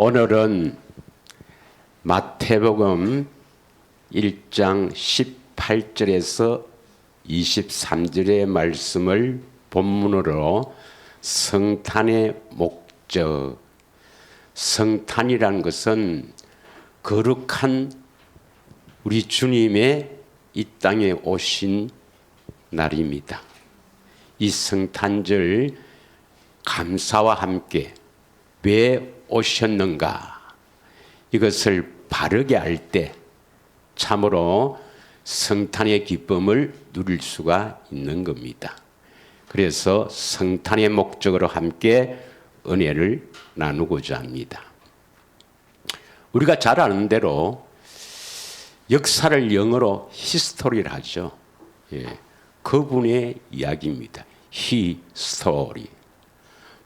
오늘은 마태복음 1장 18절에서 23절의 말씀을 본문으로 성탄의 목적, 성탄이라는 것은 거룩한 우리 주님의 이 땅에 오신 날입니다. 이 성탄절 감사와 함께 왜 오셨는가, 이것을 바르게 알 때 참으로 성탄의 기쁨을 누릴 수가 있는 겁니다. 그래서 성탄의 목적으로 함께 은혜를 나누고자 합니다. 우리가 잘 아는 대로 역사를 영어로 히스토리를 하죠. 그분의 이야기입니다. 히스토리.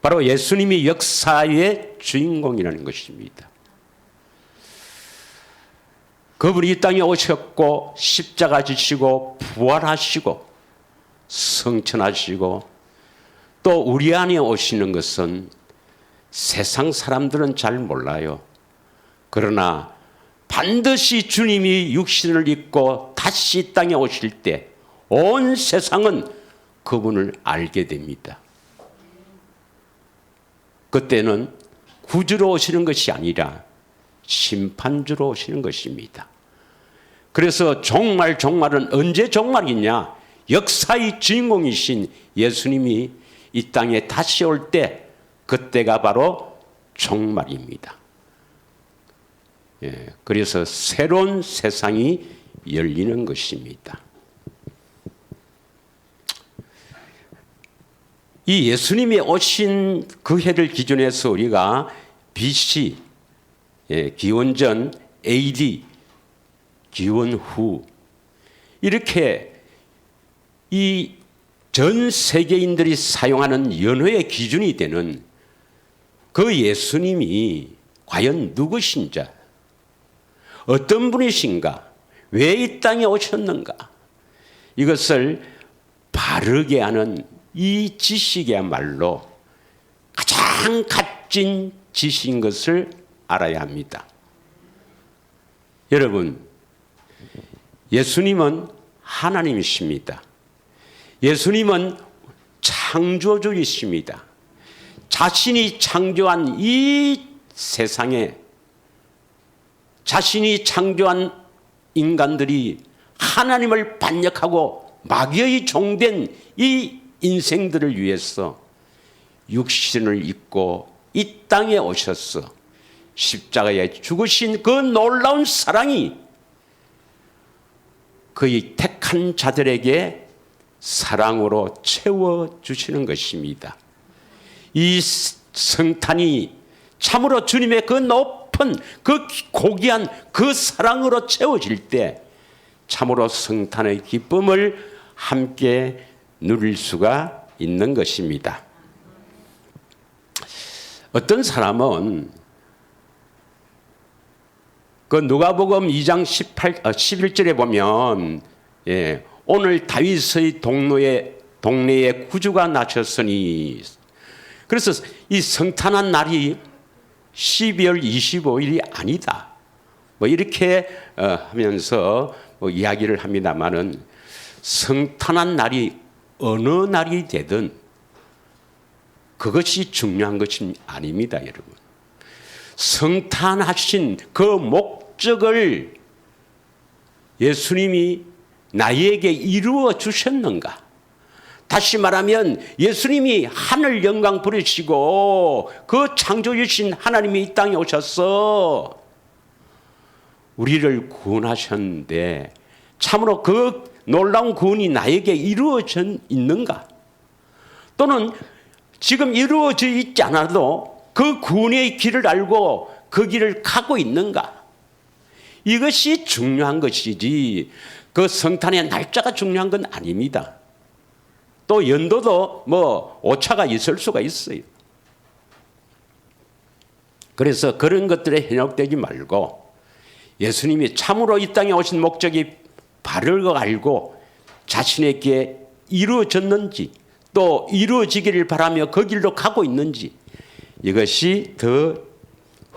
바로 예수님이 역사의 주인공이라는 것입니다. 그분이 이 땅에 오셨고 십자가 지시고 부활하시고 성천하시고 또 우리 안에 오시는 것은 세상 사람들은 잘 몰라요. 그러나 반드시 주님이 육신을 입고 다시 이 땅에 오실 때 온 세상은 그분을 알게 됩니다. 그때는 구주로 오시는 것이 아니라 심판주로 오시는 것입니다. 그래서 종말은 언제 종말이냐? 역사의 주인공이신 예수님이 이 땅에 다시 올 때 그때가 바로 종말입니다. 그래서 새로운 세상이 열리는 것입니다. 이 예수님이 오신 그 해를 기준해서 우리가 BC, 기원전, AD, 기원 후, 이렇게 이 전 세계인들이 사용하는 연호의 기준이 되는 그 예수님이 과연 누구신가, 어떤 분이신가, 왜 이 땅에 오셨는가, 이것을 바르게 하는 이 지식이야말로 가장 값진 지식인 것을 알아야 합니다. 여러분, 예수님은 하나님이십니다. 예수님은 창조주이십니다. 자신이 창조한 이 세상에 자신이 창조한 인간들이 하나님을 반역하고 마귀의 종된 이 인생들을 위해서 육신을 입고 이 땅에 오셔서 십자가에 죽으신 그 놀라운 사랑이 그의 택한 자들에게 사랑으로 채워주시는 것입니다. 이 성탄이 참으로 주님의 그 높은 그 고귀한 그 사랑으로 채워질 때 참으로 성탄의 기쁨을 함께 누릴 수가 있는 것입니다. 어떤 사람은 그 누가복음 2장 11절에 보면 오늘 다윗의 동네에 구주가 나셨으니, 그래서 이 성탄한 날이 12월 25일이 아니다, 이렇게 하면서 이야기를 합니다마는 성탄한 날이 어느 날이 되든 그것이 중요한 것이 아닙니다, 여러분. 성탄하신 그 목적을 예수님이 나에게 이루어 주셨는가? 다시 말하면 예수님이 하늘 영광 부르시고 그 창조주신 하나님이 이 땅에 오셔서 우리를 구원하셨는데 참으로 그 놀라운 구원이 나에게 이루어져 있는가? 또는 지금 이루어져 있지 않아도 그 구원의 길을 알고 그 길을 가고 있는가? 이것이 중요한 것이지 그 성탄의 날짜가 중요한 건 아닙니다. 또 연도도 오차가 있을 수가 있어요. 그래서 그런 것들에 현혹되지 말고 예수님이 참으로 이 땅에 오신 목적이 바르고 알고 자신에게 이루어졌는지 또 이루어지기를 바라며 그 길로 가고 있는지, 이것이 더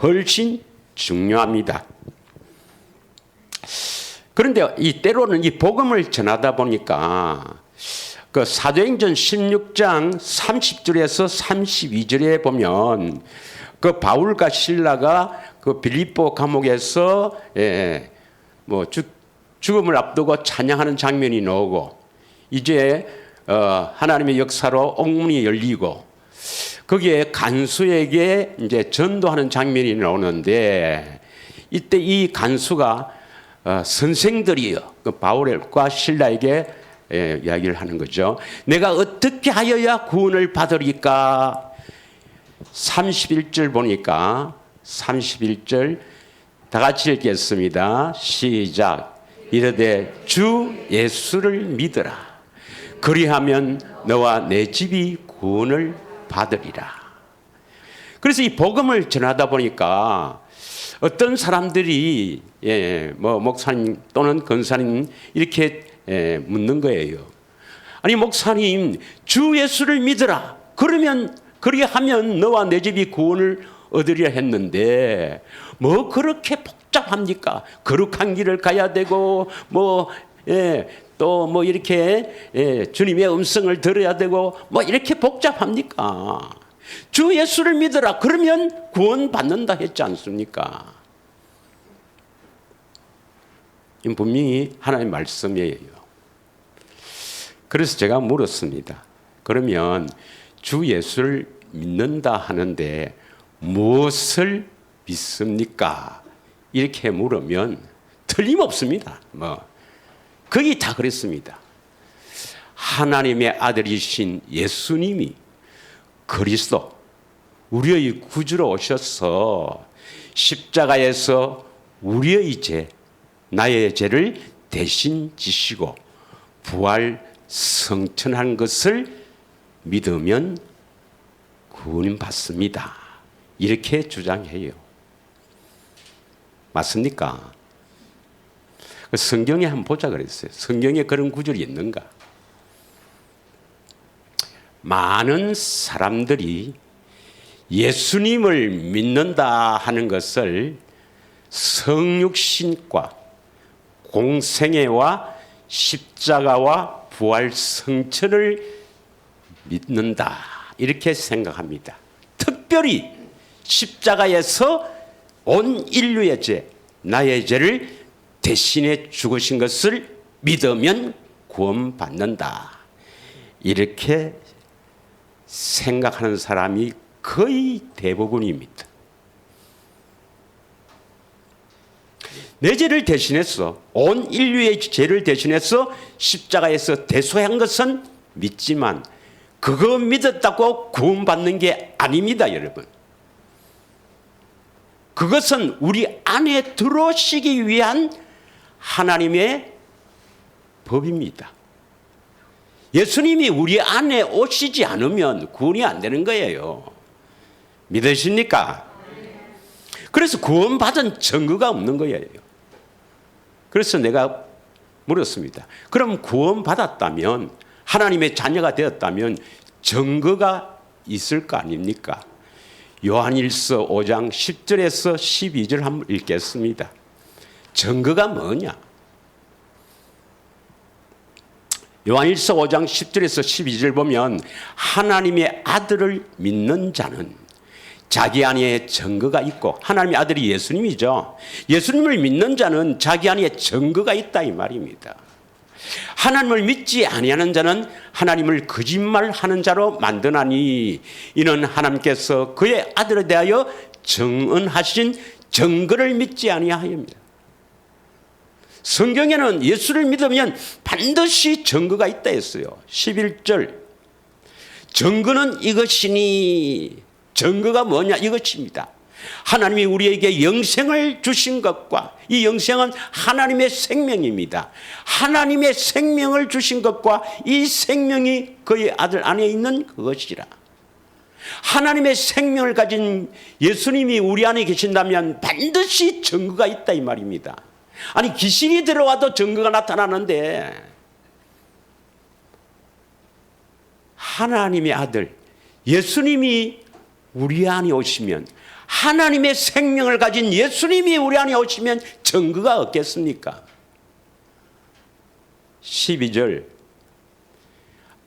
훨씬 중요합니다. 그런데 이 때로는 이 복음을 전하다 보니까 그 사도행전 16장 30절에서 32절에 보면 그 바울과 실라가 그 빌립보 감옥에서 죽음을 앞두고 찬양하는 장면이 나오고 이제 하나님의 역사로 옥문이 열리고 거기에 간수에게 이제 전도하는 장면이 나오는데 이때 이 간수가 선생들이요 그 바울과 실라에게 이야기를 하는 거죠. 내가 어떻게 하여야 구원을 받으리까? 31절 보니까 31절 다 같이 읽겠습니다. 시작. 이르되 주 예수를 믿으라. 그리하면 너와 내 집이 구원을 받으리라. 그래서 이 복음을 전하다 보니까 어떤 사람들이 목사님 또는 권사님 이렇게 묻는 거예요. 아니 목사님 주 예수를 믿으라. 그리하면 너와 내 집이 구원을 얻으리라 했는데 뭐 그렇게 복잡합니까? 거룩한 길을 가야 되고 또 뭐 이렇게 주님의 음성을 들어야 되고 뭐 이렇게 복잡합니까? 주 예수를 믿으라. 그러면 구원 받는다 했지 않습니까? 이건 분명히 하나님의 말씀이에요. 그래서 제가 물었습니다. 그러면 주 예수를 믿는다 하는데 무엇을 믿습니까? 이렇게 물으면 틀림없습니다. 거의 다 그랬습니다. 하나님의 아들이신 예수님이 그리스도 우리의 구주로 오셔서 십자가에서 우리의 죄, 나의 죄를 대신 지시고 부활 성천한 것을 믿으면 구원 받습니다. 이렇게 주장해요. 맞습니까? 성경에 한번 보자 그랬어요. 성경에 그런 구절이 있는가? 많은 사람들이 예수님을 믿는다 하는 것을 성육신과 공생애와 십자가와 부활 성천을 믿는다 이렇게 생각합니다. 특별히 십자가에서 온 인류의 죄, 나의 죄를 대신에 죽으신 것을 믿으면 구원받는다 이렇게 생각하는 사람이 거의 대부분입니다. 내 죄를 대신해서 온 인류의 죄를 대신해서 십자가에서 대속한 것은 믿지만 그거 믿었다고 구원받는 게 아닙니다, 여러분. 그것은 우리 안에 들어오시기 위한 하나님의 법입니다. 예수님이 우리 안에 오시지 않으면 구원이 안 되는 거예요. 믿으십니까? 그래서 구원받은 증거가 없는 거예요. 그래서 내가 물었습니다. 그럼 구원받았다면 하나님의 자녀가 되었다면 증거가 있을 거 아닙니까? 요한일서 5장 10절에서 12절 한번 읽겠습니다. 증거가 뭐냐? 요한일서 5장 10절에서 12절 보면 하나님의 아들을 믿는 자는 자기 안에 증거가 있고 하나님의 아들이 예수님이죠. 예수님을 믿는 자는 자기 안에 증거가 있다 이 말입니다. 하나님을 믿지 아니하는 자는 하나님을 거짓말하는 자로 만드나니 이는 하나님께서 그의 아들에 대하여 정언하신 증거를 믿지 아니하옵니다. 성경에는 예수를 믿으면 반드시 증거가 있다 했어요. 11절 증거는 이것이니 증거가 뭐냐 이것입니다. 하나님이 우리에게 영생을 주신 것과 이 영생은 하나님의 생명입니다. 하나님의 생명을 주신 것과 이 생명이 그의 아들 안에 있는 그것이라. 하나님의 생명을 가진 예수님이 우리 안에 계신다면 반드시 증거가 있다 이 말입니다. 아니 귀신이 들어와도 증거가 나타나는데 하나님의 아들 예수님이 우리 안에 오시면 하나님의 생명을 가진 예수님이 우리 안에 오시면 증거가 없겠습니까? 12절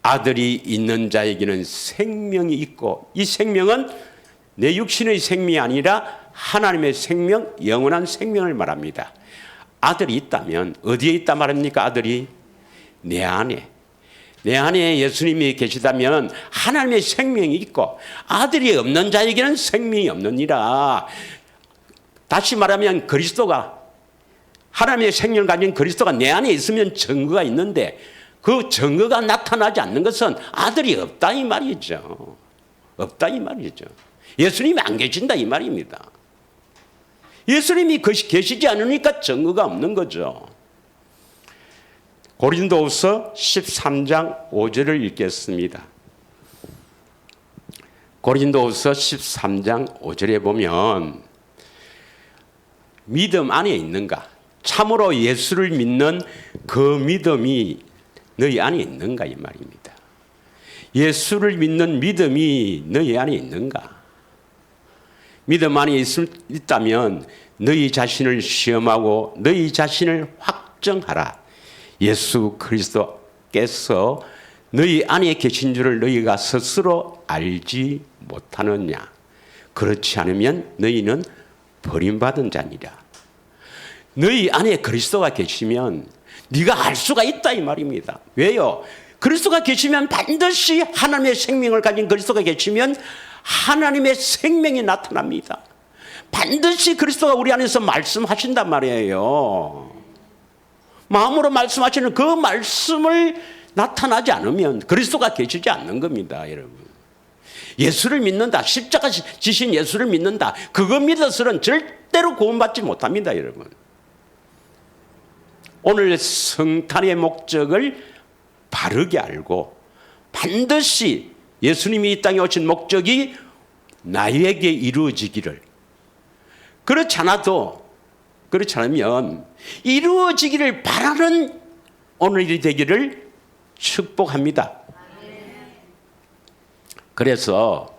아들이 있는 자에게는 생명이 있고 이 생명은 내 육신의 생명이 아니라 하나님의 생명, 영원한 생명을 말합니다. 아들이 있다면 어디에 있다 말합니까? 아들이 내 안에. 내 안에 예수님이 계시다면 하나님의 생명이 있고 아들이 없는 자에게는 생명이 없느니라. 다시 말하면 그리스도가 하나님의 생명을 가진 그리스도가 내 안에 있으면 증거가 있는데 그 증거가 나타나지 않는 것은 아들이 없다 이 말이죠. 없다 이 말이죠. 예수님이 안 계신다 이 말입니다. 예수님이 계시지 않으니까 증거가 없는 거죠. 고린도후서 13장 5절을 읽겠습니다. 고린도후서 13장 5절에 보면 믿음 안에 있는가? 참으로 예수를 믿는 그 믿음이 너희 안에 있는가 이 말입니다. 예수를 믿는 믿음이 너희 안에 있는가? 믿음 안에 있다면 너희 자신을 시험하고 너희 자신을 확정하라. 예수 그리스도께서 너희 안에 계신 줄을 너희가 스스로 알지 못하느냐. 그렇지 않으면 너희는 버림받은 자니라. 너희 안에 그리스도가 계시면 네가 알 수가 있다 이 말입니다. 왜요? 그리스도가 계시면 반드시 하나님의 생명을 가진 그리스도가 계시면 하나님의 생명이 나타납니다. 반드시 그리스도가 우리 안에서 말씀하신단 말이에요. 마음으로 말씀하시는 그 말씀을 나타나지 않으면 그리스도가 계시지 않는 겁니다, 여러분. 예수를 믿는다, 십자가 지신 예수를 믿는다, 그거 믿어서는 절대로 구원받지 못합니다, 여러분. 오늘 성탄의 목적을 바르게 알고 반드시 예수님이 이 땅에 오신 목적이 나에게 이루어지기를, 그렇지 않으면 이루어지기를 바라는 오늘이 되기를 축복합니다. 그래서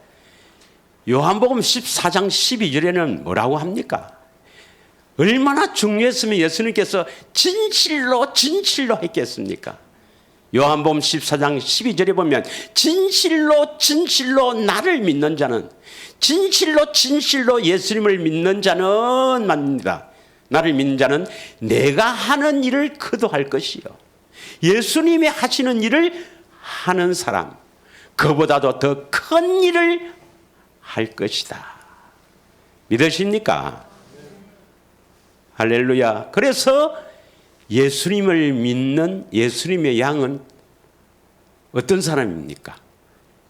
요한복음 14장 12절에는 뭐라고 합니까? 얼마나 중요했으면 예수님께서 진실로 했겠습니까? 요한복음 14장 12절에 보면 진실로 나를 믿는 자는, 진실로 예수님을 믿는 자는 말입니다. 나를 믿는 자는 내가 하는 일을 그도 할 것이요, 예수님이 하시는 일을 하는 사람, 그보다도 더 큰 일을 할 것이다. 믿으십니까? 할렐루야. 그래서 예수님을 믿는 예수님의 양은 어떤 사람입니까?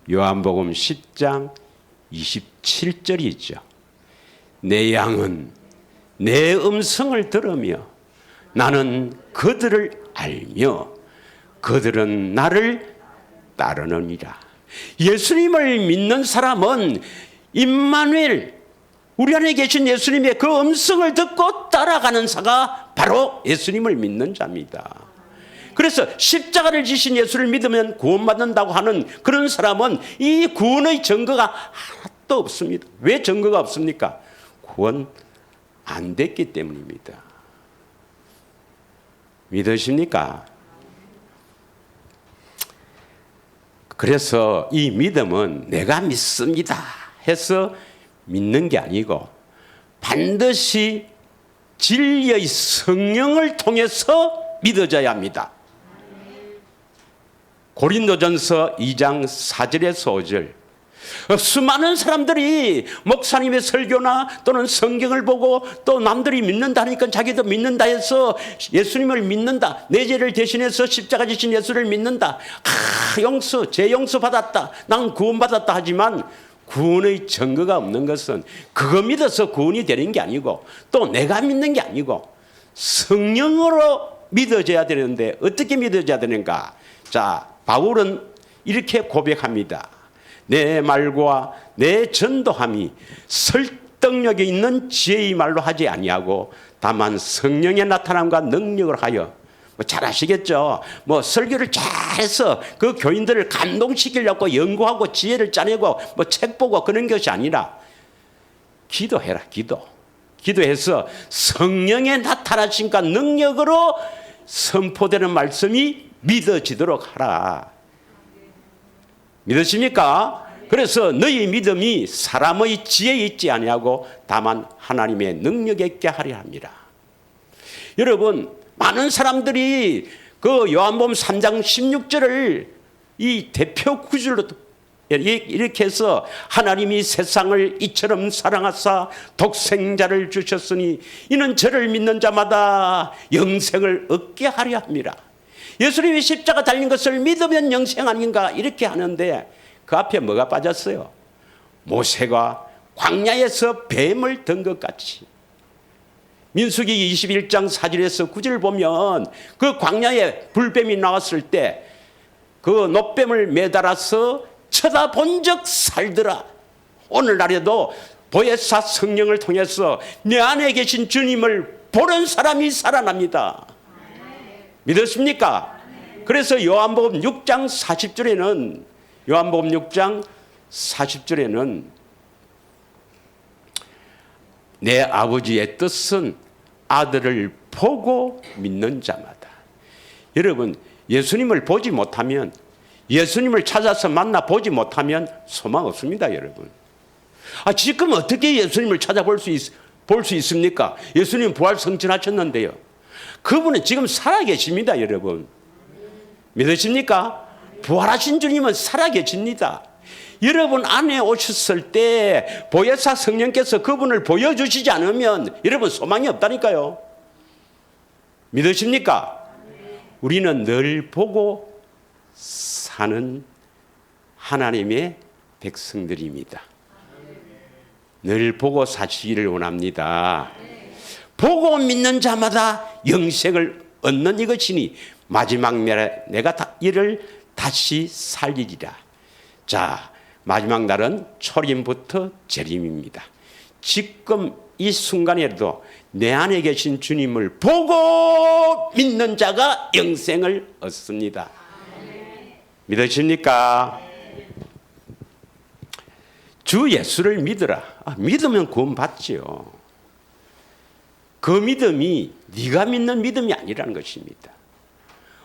요한복음 10장 27절이죠. 내 양은 내 음성을 들으며 나는 그들을 알며 그들은 나를 따르느니라. 예수님을 믿는 사람은 임마누엘, 우리 안에 계신 예수님의 그 음성을 듣고 따라가는 자가 바로 예수님을 믿는 자입니다. 그래서 십자가를 지신 예수를 믿으면 구원받는다고 하는 그런 사람은 이 구원의 증거가 하나도 없습니다. 왜 증거가 없습니까? 구원 안 됐기 때문입니다. 믿으십니까? 그래서 이 믿음은 내가 믿습니다 해서 믿는 게 아니고 반드시 진리의 성령을 통해서 믿어져야 합니다. 고린도전서 2장 4절에서 5절, 수많은 사람들이 목사님의 설교나 또는 성경을 보고 또 남들이 믿는다니까 자기도 믿는다 해서 예수님을 믿는다, 내 죄를 대신해서 십자가 지신 예수를 믿는다, 제 용서 받았다, 난 구원받았다 하지만 구원의 증거가 없는 것은 그거 믿어서 구원이 되는 게 아니고 또 내가 믿는 게 아니고 성령으로 믿어져야 되는데 어떻게 믿어져야 되는가? 자, 바울은 이렇게 고백합니다. 내 말과 내 전도함이 설득력이 있는 지혜의 말로 하지 아니하고 다만 성령의 나타남과 능력을 하여, 잘 아시겠죠? 설교를 잘해서 그 교인들을 감동시키려고 연구하고 지혜를 짜내고 책 보고 그런 것이 아니라 기도해라. 기도해서 성령의 나타나심과 능력으로 선포되는 말씀이 믿어지도록 하라. 믿으십니까? 그래서 너희 믿음이 사람의 지혜에 있지 아니하고 다만 하나님의 능력에 있게 하려 합니다. 여러분, 많은 사람들이 그 요한복음 3장 16절을 이 대표 구절로 이렇게 해서 하나님이 세상을 이처럼 사랑하사 독생자를 주셨으니 이는 저를 믿는 자마다 영생을 얻게 하려 합니다. 예수님이 십자가 달린 것을 믿으면 영생 아닌가 이렇게 하는데 그 앞에 뭐가 빠졌어요? 모세가 광야에서 뱀을 든 것 같이. 민수기 21장 4절에서 9절 보면 그 광야에 불뱀이 나왔을 때 그 놋뱀을 매달아서 쳐다본 적 살더라. 오늘날에도 보혜사 성령을 통해서 내 안에 계신 주님을 보는 사람이 살아납니다. 믿으십니까? 그래서 요한복음 6장 40절에는 내 아버지의 뜻은 아들을 보고 믿는 자마다. 여러분, 예수님을 보지 못하면, 예수님을 찾아서 만나 보지 못하면 소망 없습니다, 여러분. 지금 어떻게 예수님을 찾아볼 수 있습니까? 예수님 부활 성천하셨는데요. 그분은 지금 살아계십니다, 여러분. 믿으십니까? 부활하신 주님은 살아계십니다. 여러분 안에 오셨을 때 보혜사 성령께서 그분을 보여주시지 않으면 여러분 소망이 없다니까요. 믿으십니까? 우리는 늘 보고 사는 하나님의 백성들입니다. 늘 보고 사시기를 원합니다. 보고 믿는 자마다 영생을 얻는 이것이니 마지막 날에 내가 이를 다시 살리리라. 자, 마지막 날은 초림부터 재림입니다. 지금 이 순간에도 내 안에 계신 주님을 보고 믿는 자가 영생을 얻습니다. 믿으십니까? 주 예수를 믿으라. 믿으면 구원받지요. 그 믿음이 네가 믿는 믿음이 아니라는 것입니다.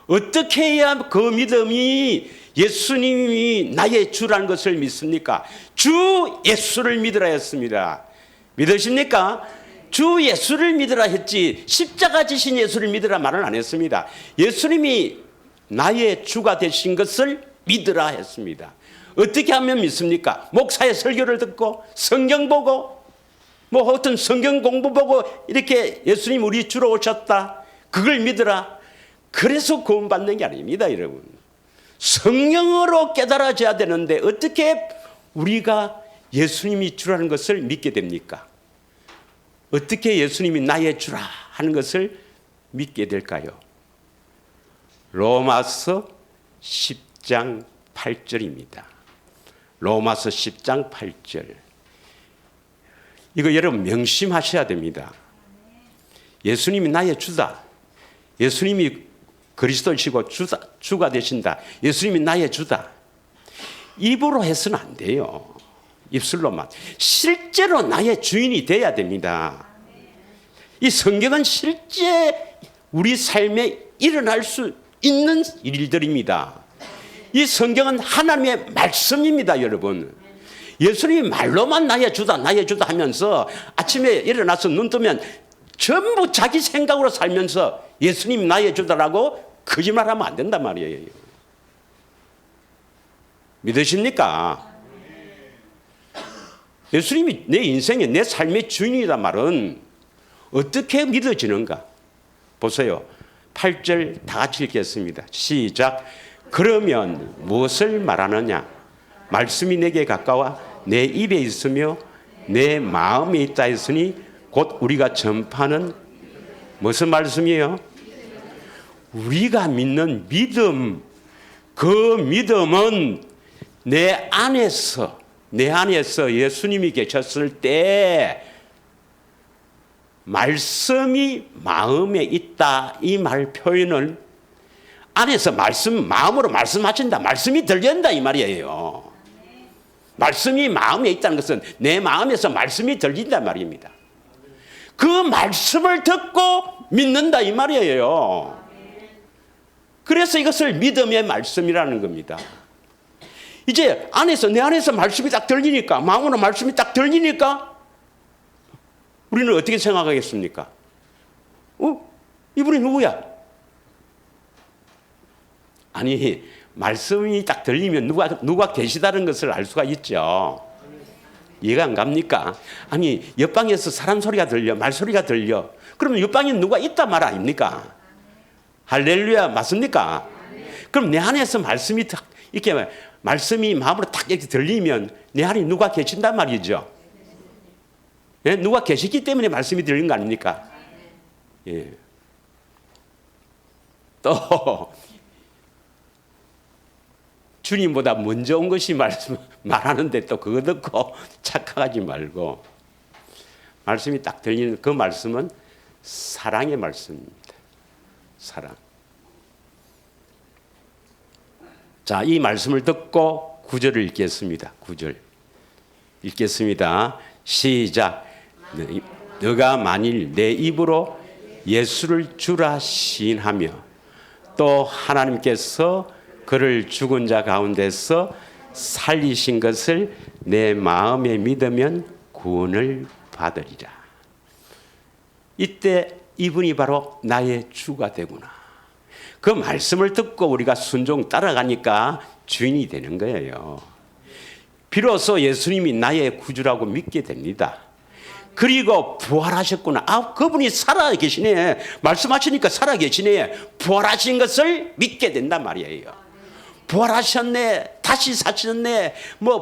어떻게 해야 그 믿음이 예수님이 나의 주라는 것을 믿습니까? 주 예수를 믿으라 했습니다. 믿으십니까? 주 예수를 믿으라 했지 십자가 지신 예수를 믿으라 말은 안 했습니다. 예수님이 나의 주가 되신 것을 믿으라 했습니다. 어떻게 하면 믿습니까? 목사의 설교를 듣고 성경 보고 뭐 어떤 성경 공부 보고 이렇게 예수님 우리 주로 오셨다. 그걸 믿으라. 그래서 구원받는 게 아닙니다, 여러분. 성령으로 깨달아져야 되는데 어떻게 우리가 예수님이 주라는 것을 믿게 됩니까? 어떻게 예수님이 나의 주라 하는 것을 믿게 될까요? 로마서 10장 8절입니다. 로마서 10장 8절. 이거 여러분 명심하셔야 됩니다. 예수님이 나의 주다. 예수님이 그리스도이시고 주가 되신다. 예수님이 나의 주다. 입으로 해서는 안 돼요. 입술로만. 실제로 나의 주인이 돼야 됩니다. 이 성경은 실제 우리 삶에 일어날 수 있는 일들입니다. 이 성경은 하나님의 말씀입니다, 여러분. 예수님이 말로만 나의 주다 하면서 아침에 일어나서 눈 뜨면 전부 자기 생각으로 살면서 예수님이 나의 주다라고 거짓말하면 안 된단 말이에요. 믿으십니까? 예수님이 내 인생의 내 삶의 주인이다 말은 어떻게 믿어지는가? 보세요. 8절 다 같이 읽겠습니다. 시작. 그러면 무엇을 말하느냐? 말씀이 내게 가까워 내 입에 있으며 내 마음에 있다 했으니 곧 우리가 전파하는 무슨 말씀이에요? 우리가 믿는 믿음, 그 믿음은 내 안에서 예수님이 계셨을 때 말씀이 마음에 있다 이 말 표현을 안에서 마음으로 말씀하신다. 말씀이 들린다 이 말이에요. 말씀이 마음에 있다는 것은 내 마음에서 말씀이 들린단 말입니다. 그 말씀을 듣고 믿는다 이 말이에요. 그래서 이것을 믿음의 말씀이라는 겁니다. 이제 내 안에서 말씀이 딱 들리니까, 마음으로 말씀이 딱 들리니까 우리는 어떻게 생각하겠습니까? 이분이 누구야? 아니, 말씀이 딱 들리면 누가 계시다는 것을 알 수가 있죠. 이해가 안 갑니까? 아니, 옆방에서 사람 소리가 들려, 말소리가 들려. 그러면 옆방에 누가 있단 말 아닙니까? 할렐루야, 맞습니까? 그럼 내 안에서 말씀이 딱 이렇게 말씀이 마음으로 딱 이렇게 들리면 내 안에 누가 계신단 말이죠. 예? 누가 계시기 때문에 말씀이 들리는 거 아닙니까? 예. 또 주님보다 먼저 온 것이 말하는데 또 그거 듣고 착각하지 말고, 말씀이 딱 들리는 그 말씀은 사랑의 말씀입니다. 사랑. 자, 이 말씀을 듣고 9절을 읽겠습니다. 9절 읽겠습니다. 시작. 너가 만일 내 입으로 예수를 주라 시인하며 또 하나님께서 그를 죽은 자 가운데서 살리신 것을 내 마음에 믿으면 구원을 받으리라. 이때 이분이 바로 나의 주가 되구나. 그 말씀을 듣고 우리가 순종 따라가니까 주인이 되는 거예요. 비로소 예수님이 나의 구주라고 믿게 됩니다. 그리고 부활하셨구나. 그분이 살아계시네. 말씀하시니까 살아계시네. 부활하신 것을 믿게 된단 말이에요. 부활하셨네, 다시 사셨네,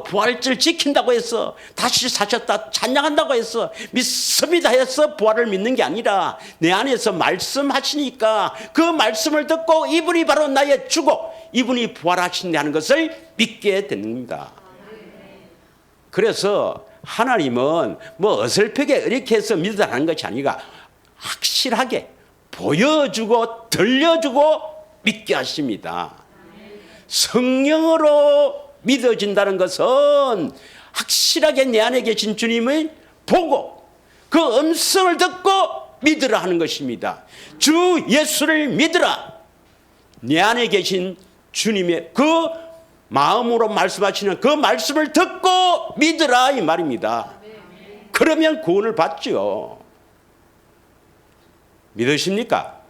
부활절 지킨다고 해서 다시 사셨다 찬양한다고 해서 믿습니다 해서 부활을 믿는 게 아니라 내 안에서 말씀하시니까 그 말씀을 듣고 이분이 바로 나의 주고 이분이 부활하신다는 것을 믿게 됩니다. 그래서 하나님은 어설프게 이렇게 해서 믿으라는 것이 아니라 확실하게 보여주고 들려주고 믿게 하십니다. 성령으로 믿어진다는 것은 확실하게 내 안에 계신 주님을 보고 그 음성을 듣고 믿으라 하는 것입니다. 주 예수를 믿으라. 내 안에 계신 주님의 그 마음으로 말씀하시는 그 말씀을 듣고 믿으라 이 말입니다. 그러면 구원을 받죠. 믿으십니까?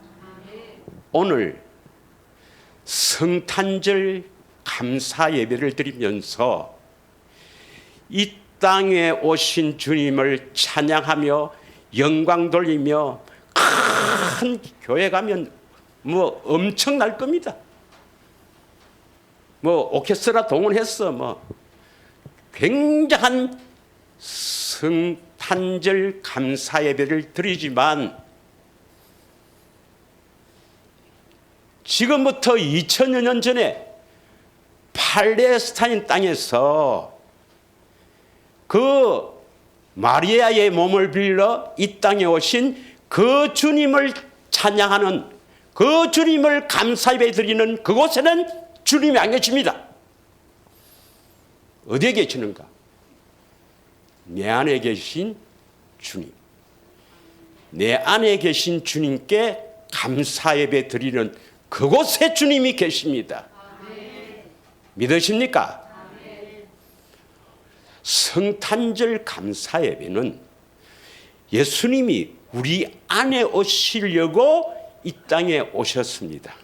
오늘 성탄절 감사 예배를 드리면서 이 땅에 오신 주님을 찬양하며 영광 돌리며 큰 교회 가면 엄청날 겁니다. 오케스트라 동원해서 굉장한 성탄절 감사 예배를 드리지만 지금부터 2000여 년 전에 팔레스타인 땅에서 그 마리아의 몸을 빌려 이 땅에 오신 그 주님을 찬양하는 그 주님을 감사예배 드리는 그곳에는 주님이 안 계십니다. 어디에 계시는가? 내 안에 계신 주님. 내 안에 계신 주님께 감사예배 드리는 그곳에 주님이 계십니다. 믿으십니까? 성탄절 감사예배는 예수님이 우리 안에 오시려고 이 땅에 오셨습니다.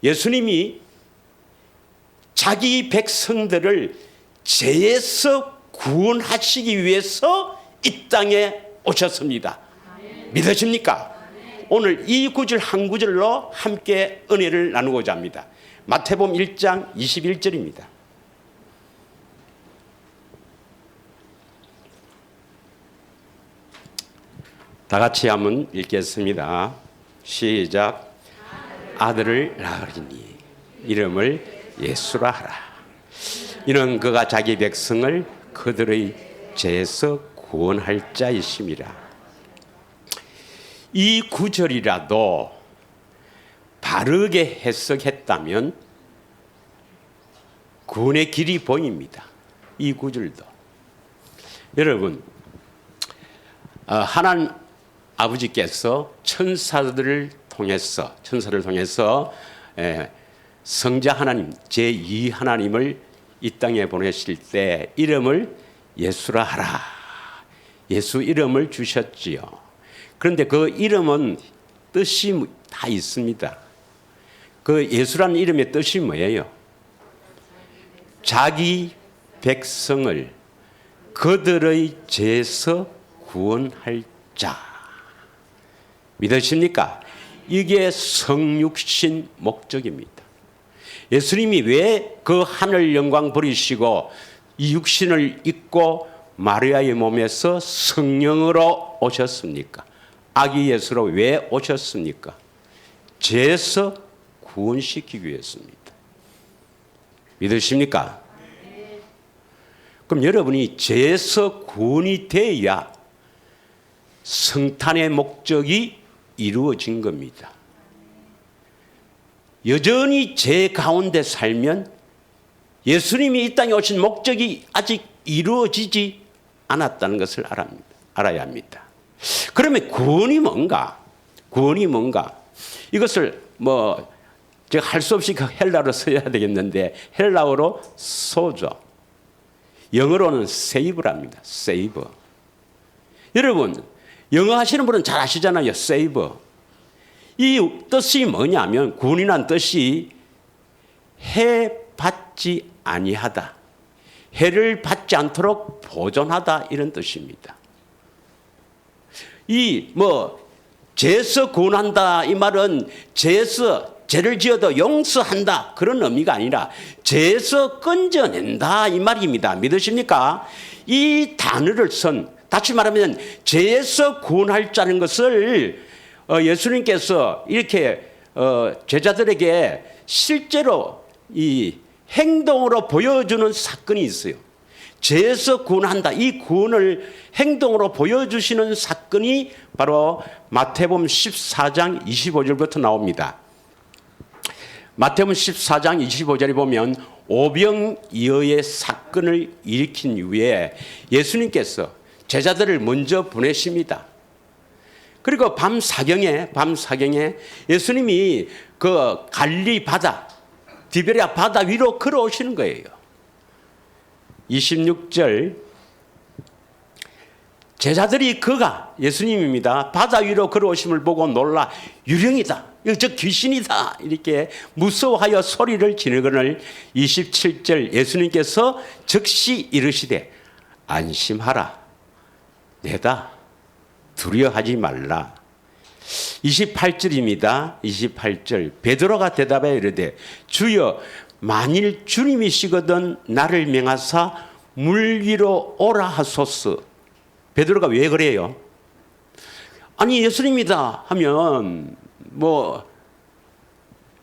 예수님이 자기 백성들을 죄에서 구원하시기 위해서 이 땅에 오셨습니다. 믿으십니까? 오늘 이 구절 한 구절로 함께 은혜를 나누고자 합니다. 마태복음 1장 21절입니다. 다 같이 한번 읽겠습니다. 시작. 아들을 낳으리니 이름을 예수라 하라. 이는 그가 자기 백성을 그들의 죄에서 구원할 자이심이라. 이 구절이라도 바르게 해석했다면 구원의 길이 보입니다. 이 구절도. 여러분, 하나님 아버지께서 천사를 통해서 성자 하나님, 제2 하나님을 이 땅에 보내실 때 이름을 예수라 하라. 예수 이름을 주셨지요. 그런데 그 이름은 뜻이 다 있습니다. 그 예수라는 이름의 뜻이 뭐예요? 자기 백성을 그들의 죄에서 구원할 자. 믿으십니까? 이게 성육신 목적입니다. 예수님이 왜 그 하늘 영광 버리시고 이 육신을 입고 마리아의 몸에서 성령으로 오셨습니까? 아기 예수로 왜 오셨습니까? 죄에서 구원시키기 위해서입니다. 믿으십니까? 그럼 여러분이 죄에서 구원이 돼야 성탄의 목적이 이루어진 겁니다. 여전히 죄 가운데 살면 예수님이 이 땅에 오신 목적이 아직 이루어지지 않았다는 것을 알아야 합니다. 그러면 구원이 뭔가? 구원이 뭔가? 이것을 제가 할 수 없이 헬라어로 써야 되겠는데 헬라어로 소조, 영어로는 세이브랍니다. 세이브. 여러분, 영어 하시는 분은 잘 아시잖아요. 세이브. 이 뜻이 뭐냐면 구원이란 뜻이 해 받지 아니하다, 해를 받지 않도록 보존하다, 이런 뜻입니다. 죄에서 구원한다 이 말은 죄를 지어도 용서한다 그런 의미가 아니라 죄에서 건져낸다 이 말입니다. 믿으십니까? 이 단어를 다시 말하면 죄에서 구원할 자는 것을 예수님께서 이렇게 제자들에게 실제로 이 행동으로 보여주는 사건이 있어요. 죄에서 구원한다. 이 구원을 행동으로 보여주시는 사건이 바로 마태복음 14장 25절부터 나옵니다. 마태복음 14장 25절에 보면 오병이어의 사건을 일으킨 이후에 예수님께서 제자들을 먼저 보내십니다. 그리고 밤 사경에 예수님이 그 갈릴리 바다, 디베랴 바다 위로 걸어오시는 거예요. 26절, 제자들이 예수님입니다. 바다 위로 걸어오심을 보고 놀라 유령이다, 저 귀신이다 이렇게 무서워하여 소리를 지르거늘 27절 예수님께서 즉시 이르시되 안심하라, 내다, 두려워하지 말라. 28절입니다. 28절 베드로가 대답하여 이르되 주여, 만일 주님이시거든 나를 명하사 물 위로 오라 하소서. 베드로가 왜 그래요? 아니 예수님이다 하면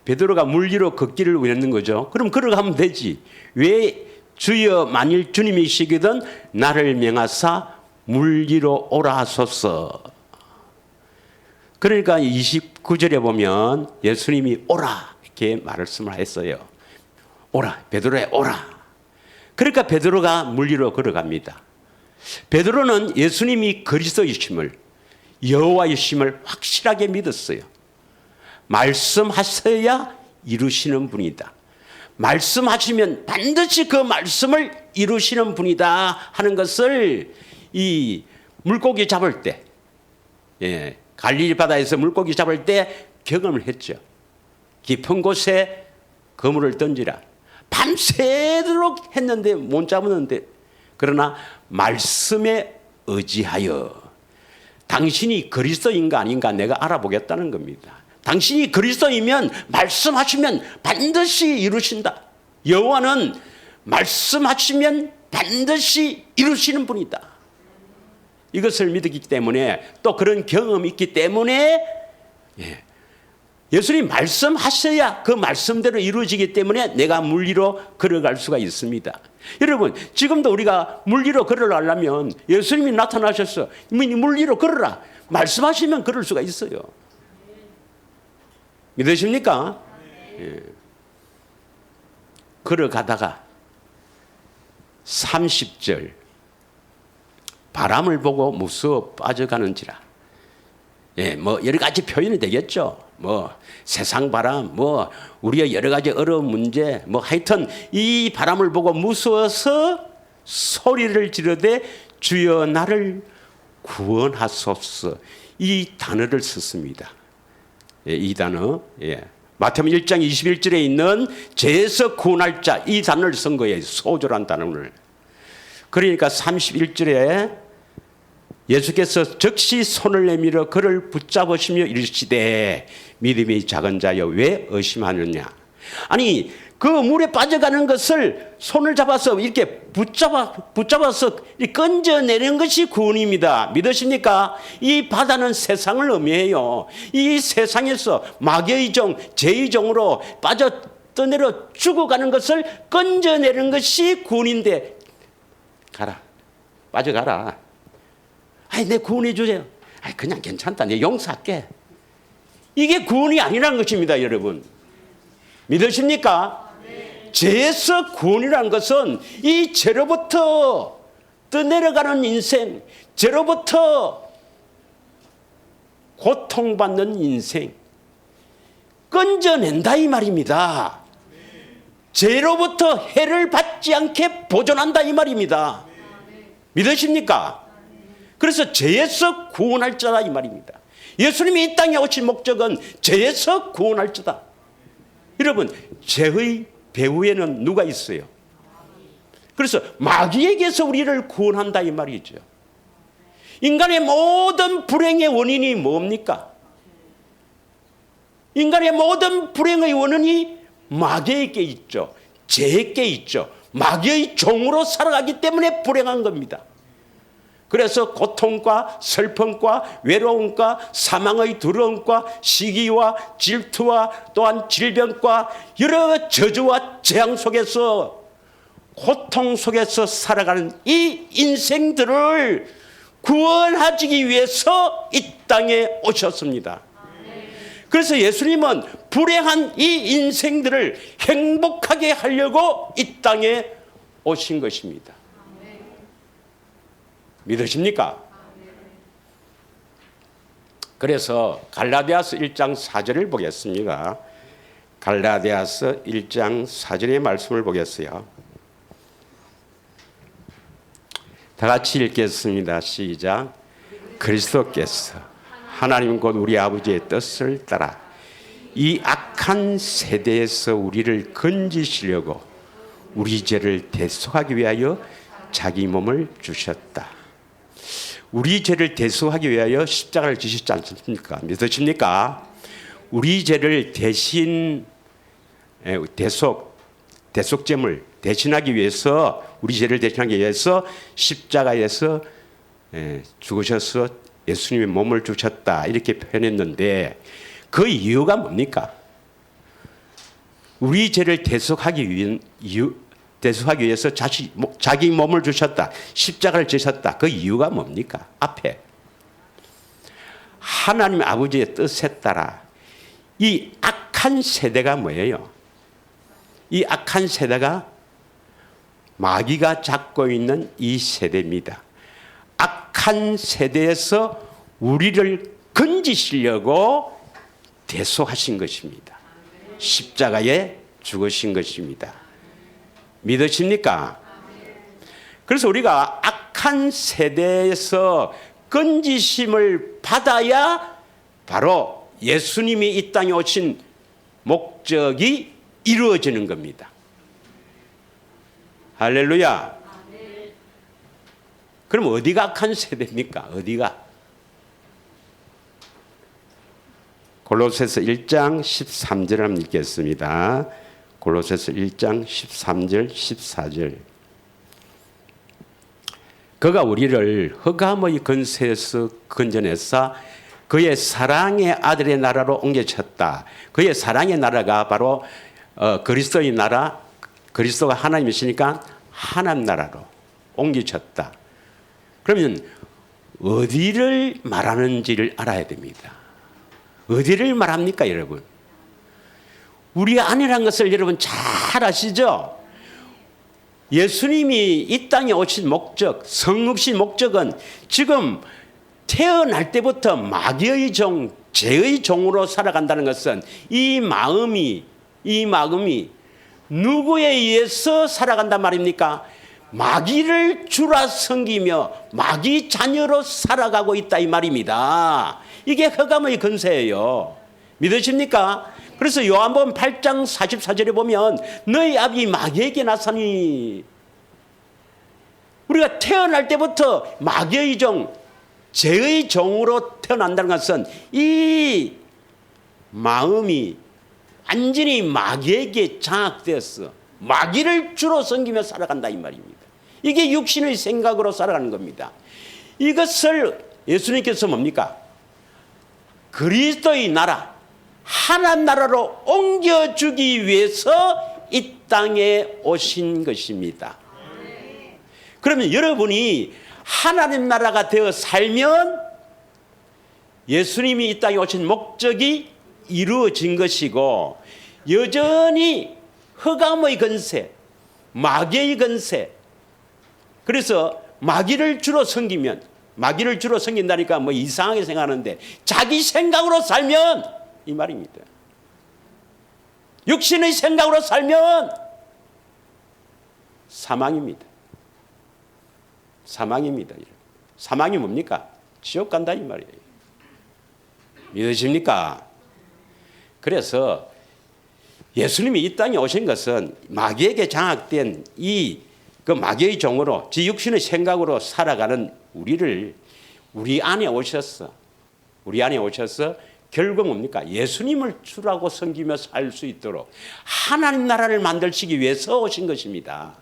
베드로가 물 위로 걷기를 원했는 거죠. 그럼 걸어가면 되지. 왜 주여 만일 주님이시거든 나를 명하사 물 위로 오라 하소서. 그러니까 29절에 보면 예수님이 오라 이렇게 말씀을 했어요. 오라, 베드로야 오라. 그러니까 베드로가 물 위로 걸어갑니다. 베드로는 예수님이 그리스도이심을, 여호와이심을 확실하게 믿었어요. 말씀하셔야 이루시는 분이다, 말씀하시면 반드시 그 말씀을 이루시는 분이다 하는 것을 이 물고기 잡을 때, 갈릴리 바다에서 물고기 잡을 때 경험을 했죠. 깊은 곳에 그물을 던지라. 밤새도록 했는데 못 잡았는데, 그러나 말씀에 의지하여 당신이 그리스도인가 아닌가 내가 알아보겠다는 겁니다. 당신이 그리스도이면 말씀하시면 반드시 이루신다. 여호와는 말씀하시면 반드시 이루시는 분이다. 이것을 믿었기 때문에, 또 그런 경험이 있기 때문에 예수님 말씀하셔야 그 말씀대로 이루어지기 때문에 내가 물 위로 걸어갈 수가 있습니다. 여러분, 지금도 우리가 물 위로 걸어가려면 예수님이 나타나셔서 물 위로 걸어라 말씀하시면 걸을 수가 있어요. 믿으십니까? 걸어가다가 30절 바람을 보고 무서워 빠져가는지라. 예, 뭐 여러 가지 표현이 되겠죠. 뭐 세상 바람, 뭐 우리의 여러 가지 어려운 문제, 뭐 하여튼 이 바람을 보고 무서워서 소리를 지르되 주여 나를 구원하소서. 이 단어를 썼습니다. 예, 이 단어. 예. 마태복음 1장 21절에 있는 죄에서 구원할 자, 이 단어를 쓴 거예요. 소절한 단어를. 그러니까 31절에 예수께서 즉시 손을 내밀어 그를 붙잡으시며 이르시되 믿음이 작은 자여 왜 의심하느냐. 아니 그 물에 빠져가는 것을 손을 잡아서 이렇게 붙잡아서 건져내는 것이 구원입니다. 믿으십니까? 이 바다는 세상을 의미해요. 이 세상에서 마귀의 종, 죄의 종으로 빠져 떠내려 죽어가는 것을 건져내는 것이 구원인데, 가라, 빠져가라. 아이, 내 구원해 주세요. 아이, 그냥 괜찮다, 내 용서할게. 이게 구원이 아니라는 것입니다, 여러분. 믿으십니까? 네. 죄에서 구원이라는 것은 이 죄로부터 떠내려가는 인생, 죄로부터 고통받는 인생, 건져낸다 이 말입니다. 죄로부터 해를 받지 않게 보존한다 이 말입니다. 믿으십니까? 그래서 죄에서 구원할 자다 이 말입니다. 예수님이 이 땅에 오신 목적은 죄에서 구원할 자다. 여러분, 죄의 배후에는 누가 있어요? 그래서 마귀에게서 우리를 구원한다 이 말이죠. 인간의 모든 불행의 원인이 뭡니까? 인간의 모든 불행의 원인이 마귀에게 있죠. 죄에게 있죠. 마귀의 종으로 살아가기 때문에 불행한 겁니다. 그래서 고통과 슬픔과 외로움과 사망의 두려움과 시기와 질투와 또한 질병과 여러 저주와 재앙 속에서 고통 속에서 살아가는 이 인생들을 구원하기 위해서 이 땅에 오셨습니다. 그래서 예수님은 불행한 이 인생들을 행복하게 하려고 이 땅에 오신 것입니다. 믿으십니까? 그래서 갈라디아서 1장 4절을 보겠습니다. 갈라디아서 1장 4절의 말씀을 보겠어요. 다 같이 읽겠습니다. 시작. 그리스도께서 하나님 곧 우리 아버지의 뜻을 따라 이 악한 세대에서 우리를 건지시려고 우리 죄를 대속하기 위하여 자기 몸을 주셨다. 우리 죄를 대속하기 위하여 십자가를 지셨지 않습니까? 믿으십니까? 우리 죄를 대신 대속죄물 대신하기 위해서, 우리 죄를 대신하기 위해서 십자가에서 죽으셔서 예수님의 몸을 주셨다 이렇게 표현했는데, 그 이유가 뭡니까? 우리 죄를 대속하기 위해서 자기 몸을 주셨다, 십자가를 지셨다. 그 이유가 뭡니까? 앞에 하나님 아버지의 뜻에 따라 이 악한 세대가 뭐예요? 이 악한 세대가 마귀가 잡고 있는 이 세대입니다. 악한 세대에서 우리를 건지시려고 대속하신 것입니다. 십자가에 죽으신 것입니다. 믿으십니까? 그래서 우리가 악한 세대에서 건지심을 받아야 바로 예수님이 이 땅에 오신 목적이 이루어지는 겁니다. 할렐루야. 그럼 어디가 악한 세대입니까? 어디가? 골로새서 1장 13절 한번 읽겠습니다. 골로새서 1장 13절 14절. 그가 우리를 흑암의 권세에서 건져내사 그의 사랑의 아들의 나라로 옮겨쳤다. 그의 사랑의 나라가 바로 그리스도의 나라, 그리스도가 하나님이시니까 하나님 나라로 옮겨쳤다. 그러면 어디를 말하는지를 알아야 됩니다. 어디를 말합니까, 여러분? 우리 안이라는 것을 여러분 잘 아시죠? 예수님이 이 땅에 오신 목적, 성육신 목적은 지금 태어날 때부터 마귀의 종, 죄의 종으로 살아간다는 것은 이 마음이 누구에 의해서 살아간단 말입니까? 마귀를 주라 섬기며 마귀 자녀로 살아가고 있다 이 말입니다. 이게 흑암의 근세예요. 믿으십니까? 그래서 요한복음 8장 44절에 보면 너희 아비 마귀에게 나서니, 우리가 태어날 때부터 마귀의 종, 죄의 종으로 태어난다는 것은 이 마음이 완전히 마귀에게 장악되었어. 마귀를 주로 섬기며 살아간다 이 말입니다. 이게 육신의 생각으로 살아가는 겁니다. 이것을 예수님께서 뭡니까? 그리스도의 나라, 하나님 나라로 옮겨주기 위해서 이 땅에 오신 것입니다. 그러면 여러분이 하나님 나라가 되어 살면 예수님이 이 땅에 오신 목적이 이루어진 것이고, 여전히 흑암의 근세, 마귀의 근세, 그래서 마귀를 주로 섬기면, 마귀를 주로 섬긴다니까 뭐 이상하게 생각하는데 자기 생각으로 살면 이 말입니다. 육신의 생각으로 살면 사망입니다. 사망입니다. 사망이 뭡니까? 지옥 간다 이 말이에요. 믿으십니까? 그래서 예수님이 이 땅에 오신 것은 마귀에게 장악된 그 마귀의 종으로 지 육신의 생각으로 살아가는 우리를 우리 안에 오셔서 결국 뭡니까? 예수님을 주라고 섬기며 살 수 있도록 하나님 나라를 만들시기 위해서 오신 것입니다.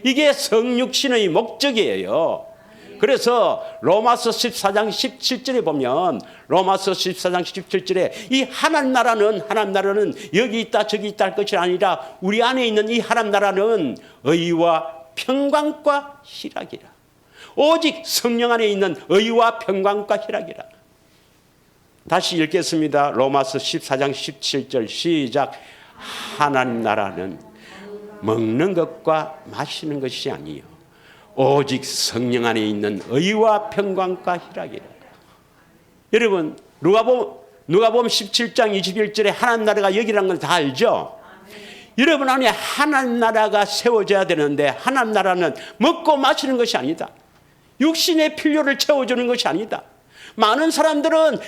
이게 성육신의 목적이에요. 그래서 로마서 14장 17절에 보면, 로마서 14장 17절에 이 하나님 나라는 여기 있다 저기 있다 할 것이 아니라 우리 안에 있는 이 하나님 나라는 의와 평강과 희락이라. 오직 성령 안에 있는 의와 평강과 희락이라. 다시 읽겠습니다. 로마서 14장 17절 시작. 하나님 나라는 먹는 것과 마시는 것이 아니요 오직 성령 안에 있는 의와 평강과 희락이라. 여러분 누가복음 17장 21절에 하나님 나라가 여기라는 걸 다 알죠? 여러분 안에 하나님 나라가 세워져야 되는데, 하나님 나라는 먹고 마시는 것이 아니다. 육신의 필요를 채워주는 것이 아니다. 많은 사람들은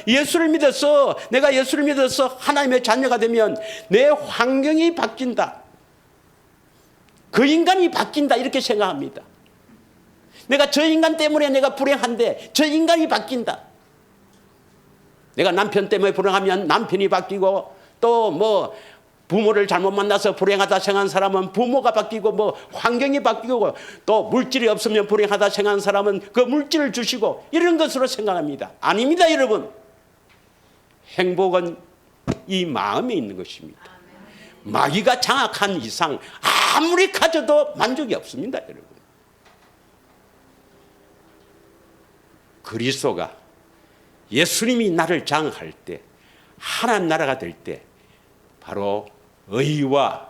내가 예수를 믿어서 하나님의 자녀가 되면 내 환경이 바뀐다, 그 인간이 바뀐다 이렇게 생각합니다. 내가 저 인간 때문에 내가 불행한데 저 인간이 바뀐다. 내가 남편 때문에 불행하면 남편이 바뀌고, 또 뭐 부모를 잘못 만나서 불행하다 생각한 사람은 부모가 바뀌고, 뭐 환경이 바뀌고, 또 물질이 없으면 불행하다 생각한 사람은 그 물질을 주시고, 이런 것으로 생각합니다. 아닙니다 여러분. 행복은 이 마음에 있는 것입니다. 마귀가 장악한 이상 아무리 가져도 만족이 없습니다 여러분. 그리스도가, 예수님이 나를 장악할 때, 하나님 나라가 될 때 바로 의와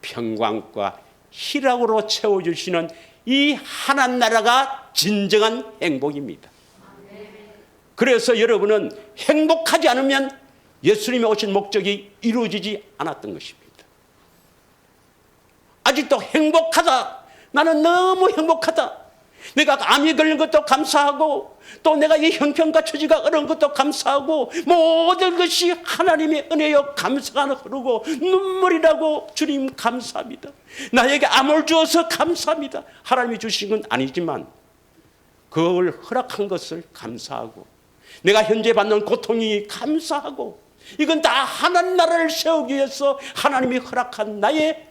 평강과 희락으로 채워주시는 이 하나님 나라가 진정한 행복입니다. 그래서 여러분은 행복하지 않으면 예수님이 오신 목적이 이루어지지 않았던 것입니다. 아직도 행복하다, 나는 너무 행복하다, 내가 암이 걸린 것도 감사하고, 또 내가 이 형편과 처지가 어려운 것도 감사하고, 모든 것이 하나님의 은혜요 감사가 흐르고 눈물이 나고, 주님 감사합니다, 나에게 암을 주어서 감사합니다. 하나님이 주신 건 아니지만 그걸 허락한 것을 감사하고, 내가 현재 받는 고통이 감사하고, 이건 다 하나님 나라를 세우기 위해서 하나님이 허락한 나의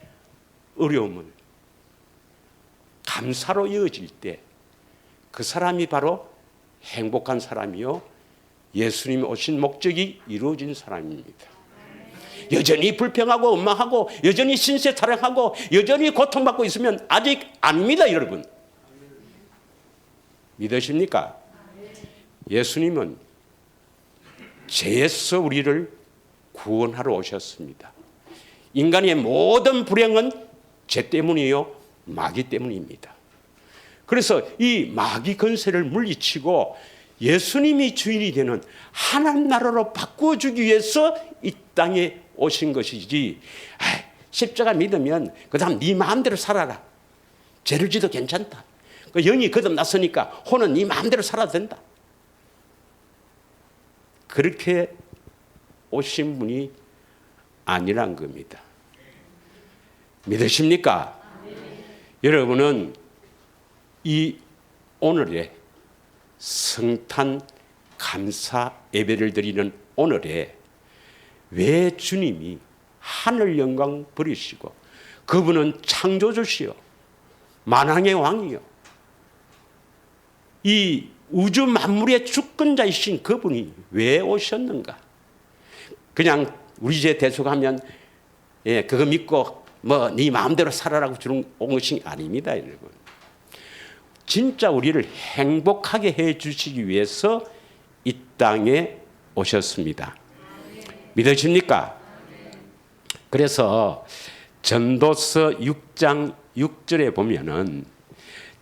어려움을 감사로 이어질 때 그 사람이 바로 행복한 사람이요 예수님이 오신 목적이 이루어진 사람입니다. 여전히 불평하고 원망하고 여전히 신세 타령하고 여전히 고통받고 있으면 아직 아닙니다 여러분. 믿으십니까? 예수님은 죄에서 우리를 구원하러 오셨습니다. 인간의 모든 불행은 죄 때문이요 마귀 때문입니다. 그래서 이 마귀 권세를 물리치고 예수님이 주인이 되는 하나님 나라로 바꾸어주기 위해서 이 땅에 오신 것이지, 십자가 믿으면 그 다음 네 마음대로 살아라, 죄를 지도 괜찮다, 그 영이 거듭났으니까 혼은 네 마음대로 살아도 된다, 그렇게 오신 분이 아니란 겁니다. 믿으십니까? 여러분은 이 오늘에 성탄 감사 예배를 드리는 오늘에 왜 주님이 하늘 영광 버리시고, 그분은 창조주시요 만왕의 왕이요 이 우주 만물의 주권자이신 그분이 왜 오셨는가? 그냥 우리 제 대속하면 그거 믿고 뭐 네 마음대로 살아라고 주는 것이 아닙니다, 여러분. 진짜 우리를 행복하게 해 주시기 위해서 이 땅에 오셨습니다. 믿으십니까? 그래서 전도서 6장 6절에 보면은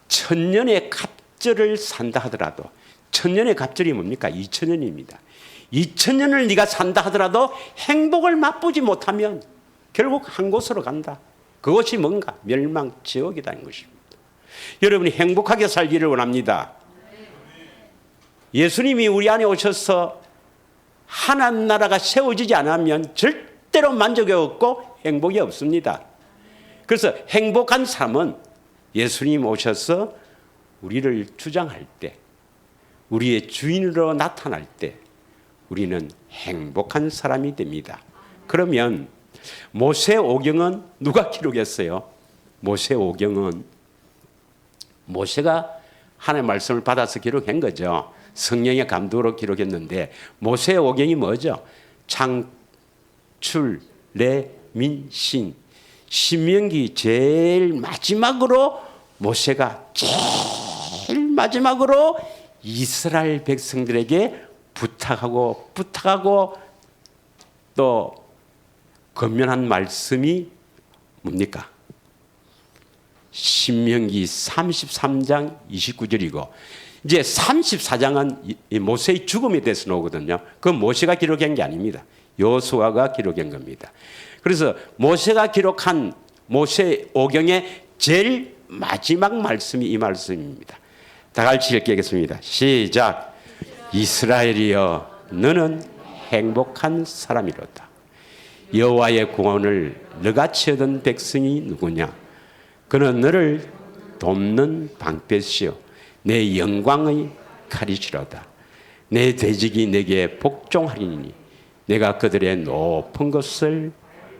천년의 갑절을 산다 하더라도, 천년의 갑절이 뭡니까? 2000년입니다. 2000년을 네가 산다 하더라도 행복을 맛보지 못하면 결국 한 곳으로 간다. 그것이 뭔가? 멸망 지옥이라는 것입니다. 여러분이 행복하게 살기를 원합니다. 예수님이 우리 안에 오셔서 하나님 나라가 세워지지 않으면 절대로 만족이 없고 행복이 없습니다. 그래서 행복한 삶은 예수님 오셔서 우리를 주장할 때, 우리의 주인으로 나타날 때 우리는 행복한 사람이 됩니다. 그러면 모세오경은 누가 기록했어요? 모세오경은 모세가 하나님의 말씀을 받아서 기록한 거죠. 성령의 감독으로 기록했는데, 모세오경이 뭐죠? 창출, 레민, 신. 신명기 제일 마지막으로 모세가 제일 마지막으로 이스라엘 백성들에게 부탁하고 또 권면한 말씀이 뭡니까? 신명기 33장 29절이고, 이제 34장은 모세의 죽음에 대해서 나오거든요. 그건 모세가 기록한 게 아닙니다. 여호수아가 기록한 겁니다. 그래서 모세가 기록한 모세오경의 제일 마지막 말씀이 이 말씀입니다. 다 같이 읽겠습니다. 시작. 이스라엘이여, 너는 행복한 사람이로다. 여호와의 구원을 너같이 얻은 백성이 누구냐? 그는 너를 돕는 방패시요 내 영광의 칼이시로다. 내 대적이 내게 복종하리니 내가 그들의 높은 것을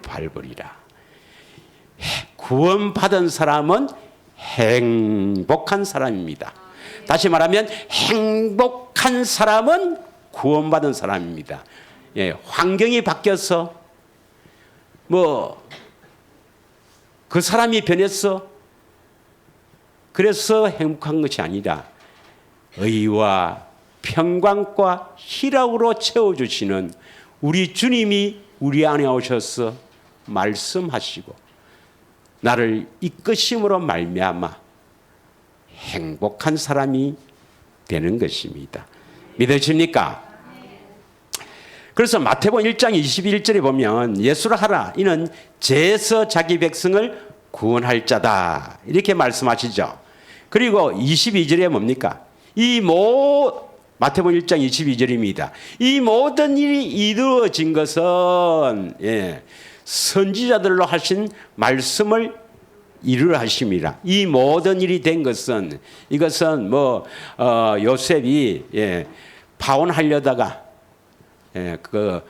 밟으리라. 구원받은 사람은 행복한 사람입니다. 다시 말하면 행복한 사람은 구원받은 사람입니다. 환경이 바뀌어서 그 사람이 변했어, 그래서 행복한 것이 아니라 의와 평강과 희락으로 채워주시는 우리 주님이 우리 안에 오셔서 말씀하시고 나를 이끄심으로 말미암아 행복한 사람이 되는 것입니다. 믿으십니까? 그래서 마태복음 1장 21절에 보면 예수를 하라, 이는 죄에서 자기 백성을 구원할 자다, 이렇게 말씀하시죠. 그리고 22절에 뭡니까? 마태복음 1장 22절입니다. 이 모든 일이 이루어진 것은 선지자들로 하신 말씀을 이루려 하심이라. 이 모든 일이 된 것은, 이것은 요셉이 파혼하려다가 그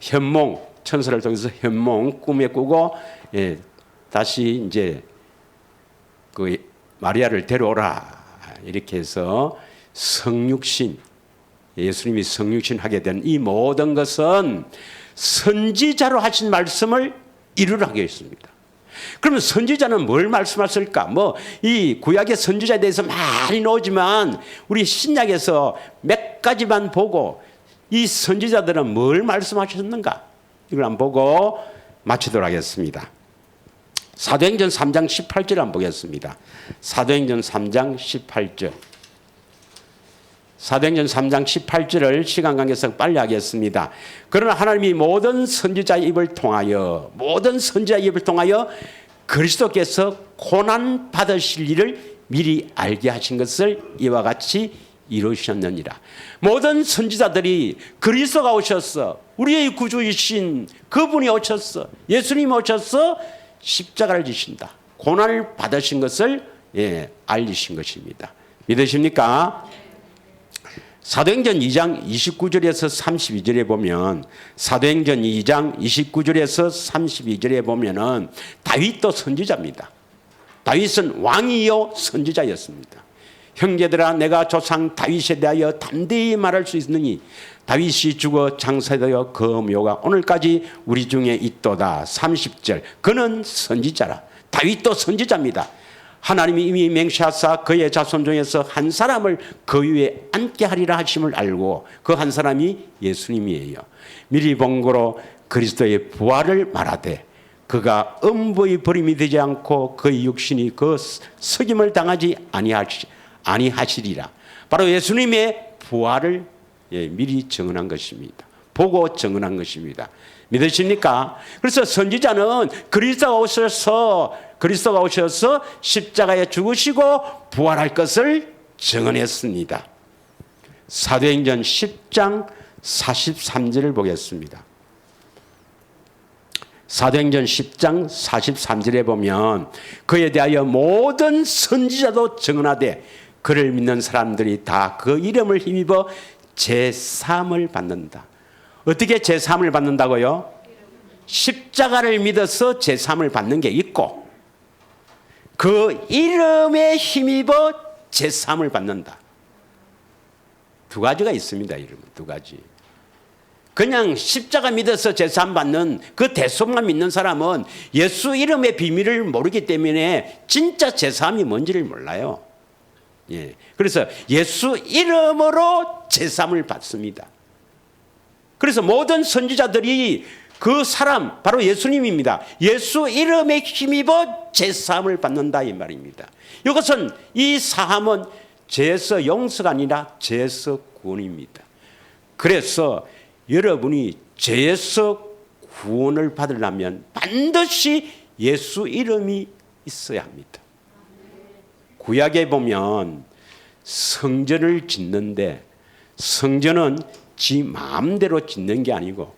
현몽, 천사를 통해서 현몽 꿈에 꾸고 다시 이제 그 마리아를 데려오라, 이렇게 해서 성육신, 예수님이 성육신 하게 된 이 모든 것은 선지자로 하신 말씀을 이루려 하게 했습니다. 그러면 선지자는 뭘 말씀하실까? 이 구약의 선지자에 대해서 많이 나오지만 우리 신약에서 몇 가지만 보고 이 선지자들은 뭘 말씀하셨는가? 이걸 한번 보고 마치도록 하겠습니다. 사도행전 3장 18절 한번 보겠습니다. 사도행전 3장 18절. 사도행전 3장 18절을 시간 관계상 빨리 하겠습니다. 그러나 하나님이 모든 선지자의 입을 통하여 그리스도께서 고난 받으실 일을 미리 알게 하신 것을 이와 같이 이루셨느니라. 모든 선지자들이 그리스도가 오셔서 우리의 구주이신 그분이 오셔서 예수님이 오셔서 십자가를 지신다. 고난을 받으신 것을 알리신 것입니다. 믿으십니까? 사도행전 2장 29절에서 32절에 보면 사도행전 2장 29절에서 32절에 보면은 다윗도 선지자입니다. 다윗은 왕이요 선지자였습니다. 형제들아 내가 조상 다윗에 대하여 담대히 말할 수 있느니 다윗이 죽어 장사되어 그 묘가 오늘까지 우리 중에 있도다. 30절 그는 선지자라. 다윗도 선지자입니다. 하나님이 이미 맹세하사 그의 자손 중에서 한 사람을 그 위에 앉게 하리라 하심을 알고 그 한 사람이 예수님이에요. 미리 본 거로 그리스도의 부활을 말하되 그가 음부의 버림이 되지 않고 그의 육신이 그 석임을 당하지 아니하시리라. 바로 예수님의 부활을 미리 증언한 것입니다. 보고 증언한 것입니다. 믿으십니까? 그래서 선지자는 그리스도가 오셔서 십자가에 죽으시고 부활할 것을 증언했습니다. 사도행전 10장 43절을 보겠습니다. 사도행전 10장 43절에 보면 그에 대하여 모든 선지자도 증언하되 그를 믿는 사람들이 다 그 이름을 힘입어 제사함을 받는다. 어떻게 제사함을 받는다고요? 십자가를 믿어서 제사함을 받는 게 있고 그 이름에 힘입어 제사함을 받는다. 두 가지가 있습니다. 이름은 두 가지. 그냥 십자가 믿어서 제사함 받는 그 대속만 믿는 사람은 예수 이름의 비밀을 모르기 때문에 진짜 제사함이 뭔지를 몰라요. 그래서 예수 이름으로 제사함을 받습니다. 그래서 모든 선지자들이 그 사람 바로 예수님입니다. 예수 이름에 힘입어 제사함을 받는다 이 말입니다. 이것은 이 사함은 죄에서 용서가 아니라 죄에서 구원입니다. 그래서 여러분이 죄에서 구원을 받으려면 반드시 예수 이름이 있어야 합니다. 구약에 보면 성전을 짓는데 성전은 지 마음대로 짓는 게 아니고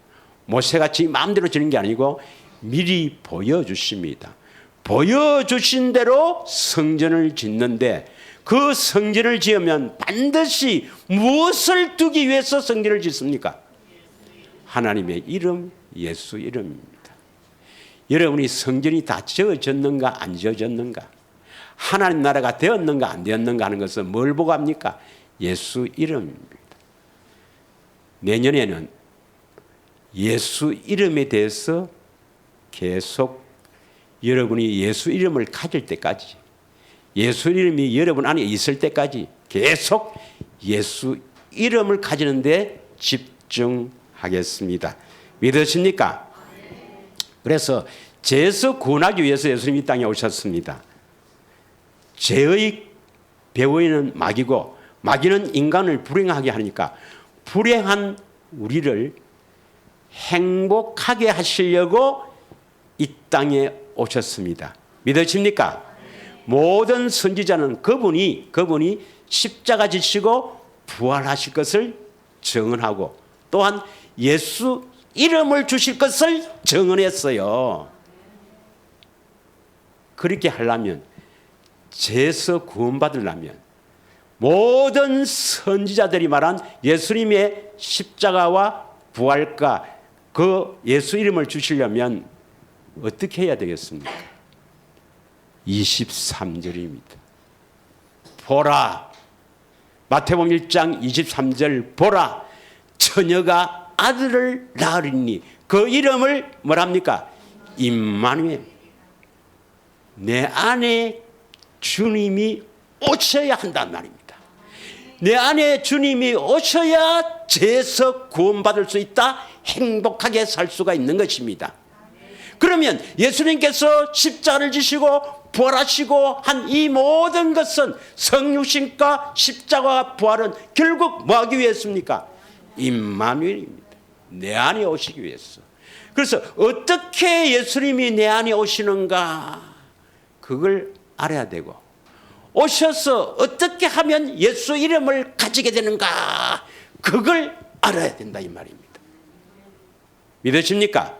모세가 지 마음대로 짓는 게 아니고 미리 보여주십니다. 보여주신 대로 성전을 짓는데 그 성전을 지으면 반드시 무엇을 두기 위해서 성전을 짓습니까? 하나님의 이름, 예수 이름입니다. 여러분이 성전이 다 지어졌는가 안 지어졌는가? 하나님 나라가 되었는가 안 되었는가 하는 것은 뭘 보고 합니까? 예수 이름입니다. 내년에는 예수 이름에 대해서 계속 여러분이 예수 이름을 가질 때까지 예수 이름이 여러분 안에 있을 때까지 계속 예수 이름을 가지는 데 집중하겠습니다. 믿으십니까? 그래서 죄에서 구원하기 위해서 예수님이 이 땅에 오셨습니다. 죄의 배후에는 마귀고 마귀는 인간을 불행하게 하니까 불행한 우리를 행복하게 하시려고 이 땅에 오셨습니다. 믿으십니까? 모든 선지자는 그분이 십자가 지시고 부활하실 것을 증언하고 또한 예수 이름을 주실 것을 증언했어요. 그렇게 하려면 죄에서 구원받으려면 모든 선지자들이 말한 예수님의 십자가와 부활과 그 예수 이름을 주시려면 어떻게 해야 되겠습니까? 23절입니다. 보라, 마태복음 1장 23절 보라, 처녀가 아들을 낳으리니 그 이름을 뭐랍니까? 임마누엘. 내 안에 주님이 오셔야 한단 말입니다. 내 안에 주님이 오셔야 죄에서 구원받을 수 있다, 행복하게 살 수가 있는 것입니다. 그러면 예수님께서 십자가를 지시고 부활하시고 한 이 모든 것은 성육신과 십자가와 부활은 결국 뭐 하기 위해서입니까? 임마누엘입니다. 내 안에 오시기 위해서. 그래서 어떻게 예수님이 내 안에 오시는가 그걸 알아야 되고, 오셔서 어떻게 하면 예수 이름을 가지게 되는가 그걸 알아야 된다 이 말입니다. 믿으십니까?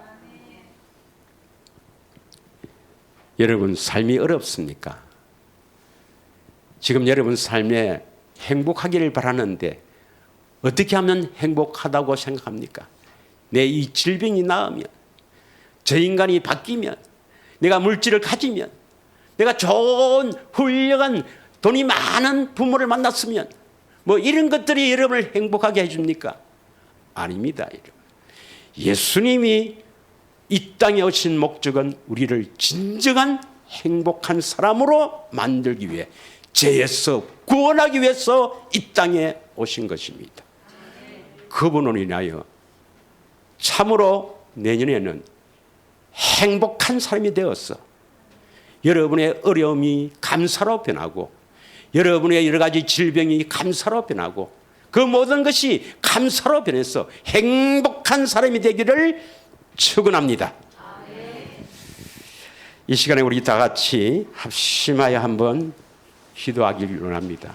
여러분 삶이 어렵습니까? 지금 여러분 삶에 행복하기를 바라는데 어떻게 하면 행복하다고 생각합니까? 내 이 질병이 나으면, 저 인간이 바뀌면, 내가 물질을 가지면, 내가 좋은 훌륭한 돈이 많은 부모를 만났으면 뭐 이런 것들이 여러분을 행복하게 해줍니까? 아닙니다. 여러분. 예수님이 이 땅에 오신 목적은 우리를 진정한 행복한 사람으로 만들기 위해, 죄에서 구원하기 위해서 이 땅에 오신 것입니다. 그분으로 인하여 참으로 내년에는 행복한 사람이 되어서 여러분의 어려움이 감사로 변하고, 여러분의 여러 가지 질병이 감사로 변하고, 그 모든 것이 감사로 변해서 행복한 사람이 되기를 축원합니다. 이 시간에 우리 다 같이 합심하여 한번 기도하기를 원합니다.